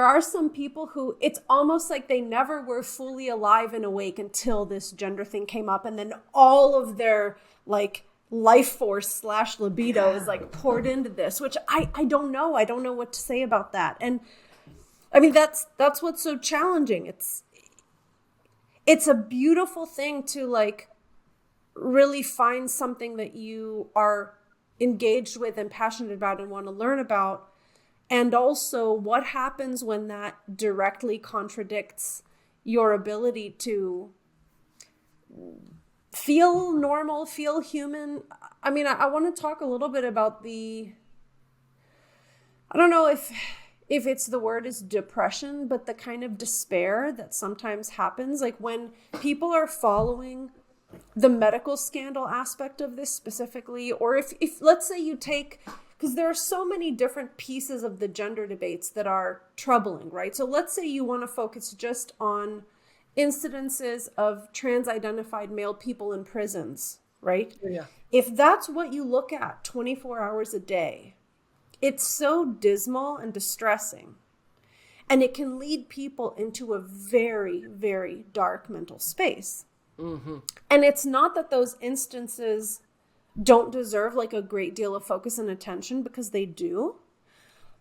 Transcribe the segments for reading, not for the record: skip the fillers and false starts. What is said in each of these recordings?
there are some people who it's almost like they never were fully alive and awake until this gender thing came up. And then all of their like life force / libido is like poured into this, which I don't know. I don't know what to say about that. And I mean, that's what's so challenging. It's a beautiful thing to like really find something that you are engaged with and passionate about and want to learn about. And also what happens when that directly contradicts your ability to feel normal, feel human. I mean, I want to talk a little bit about I don't know if it's the word is depression, but the kind of despair that sometimes happens, like when people are following the medical scandal aspect of this specifically, or if let's say you take, because there are so many different pieces of the gender debates that are troubling, right? So let's say you want to focus just on incidences of trans-identified male people in prisons, right? Yeah. If that's what you look at 24 hours a day, it's so dismal and distressing. And it can lead people into a very, very dark mental space. Mm-hmm. And it's not that those instances don't deserve like a great deal of focus and attention, because they do.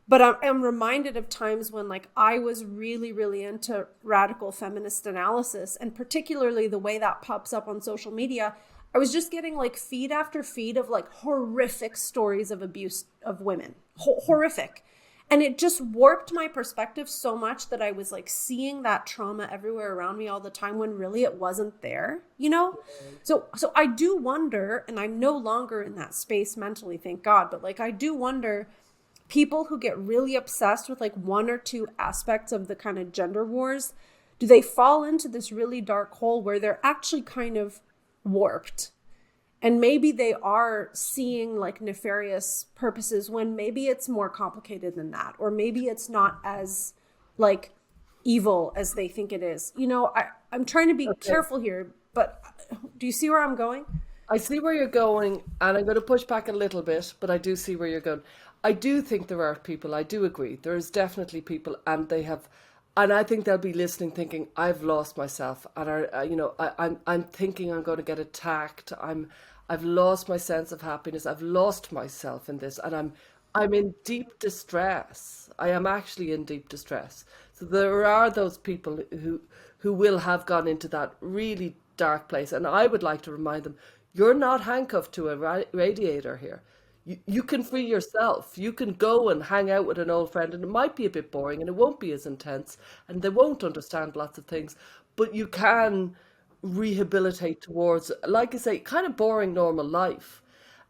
But I'm reminded of times when like I was really, really into radical feminist analysis, and particularly the way that pops up on social media. I was just getting like feed after feed of like horrific stories of abuse of women, horrific. And it just warped my perspective so much that I was like seeing that trauma everywhere around me all the time when really it wasn't there, you know? So I do wonder, and I'm no longer in that space mentally, thank God, but like I do wonder, people who get really obsessed with like one or two aspects of the kind of gender wars, do they fall into this really dark hole where they're actually kind of warped? And maybe they are seeing like nefarious purposes when maybe it's more complicated than that. Or maybe it's not as like evil as they think it is. You know, I'm trying to be careful here, but do you see where I'm going? I see where you're going, and I'm going to push back a little bit, but I do see where you're going. I do think there are people, I do agree. There's definitely people, and I think they'll be listening thinking, I've lost myself, and I'm thinking I'm going to get attacked. I've lost my sense of happiness. I've lost myself in this, and I'm in deep distress. I am actually in deep distress. So there are those people who will have gone into that really dark place, and I would like to remind them, you're not handcuffed to a radiator here. You can free yourself. You can go and hang out with an old friend, and it might be a bit boring and it won't be as intense and they won't understand lots of things, but you can rehabilitate towards, like I say, kind of boring normal life.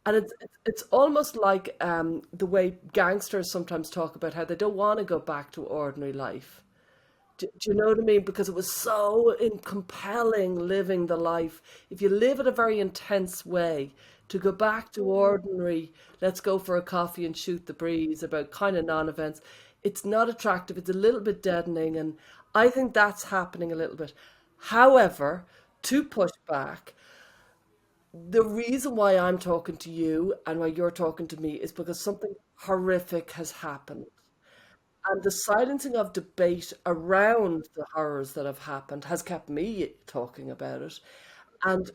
And it's almost like the way gangsters sometimes talk about how they don't want to go back to ordinary life. Do you know what I mean? Because it was so compelling living the life. If you live in a very intense way, to go back to ordinary, let's go for a coffee and shoot the breeze about kind of non-events, it's not attractive. It's a little bit deadening. And I think that's happening a little bit. However, to push back, the reason why I'm talking to you and why you're talking to me is because something horrific has happened. And the silencing of debate around the horrors that have happened has kept me talking about it. And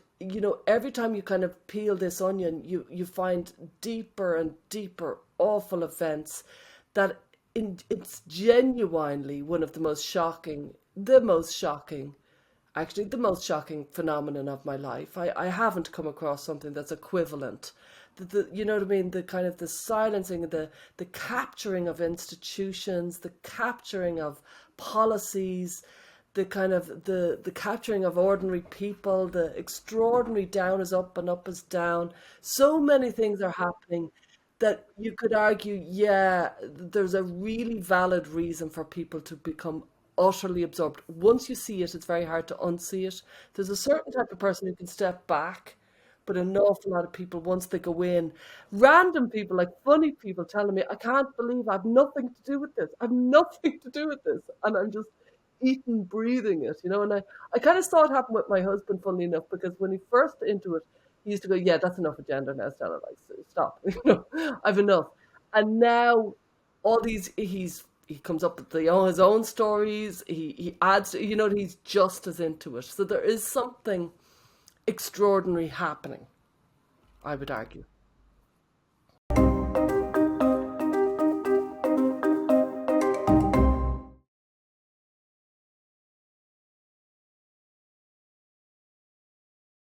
every time you kind of peel this onion, you find deeper and deeper awful events that it's genuinely one of actually the most shocking phenomenon of my life. I haven't come across something that's equivalent. You know what I mean? The kind of the silencing, the capturing of institutions, the capturing of policies, the kind of the capturing of ordinary people, the extraordinary down is up and up is down. So many things are happening that you could argue, yeah, there's a really valid reason for people to become utterly absorbed. Once you see it, it's very hard to unsee it. There's a certain type of person who can step back, but an awful lot of people, once they go in, random people, like funny people telling me, I can't believe I have nothing to do with this. I have nothing to do with this. And I'm just eating, breathing it, and I kind of saw it happen with my husband, funnily enough, because when he first into it, he used to go, yeah, that's enough agenda now, Stella, like, stop, I've enough. And now he's he comes up with his own stories. He adds, he's just as into it. So there is something extraordinary happening, I would argue.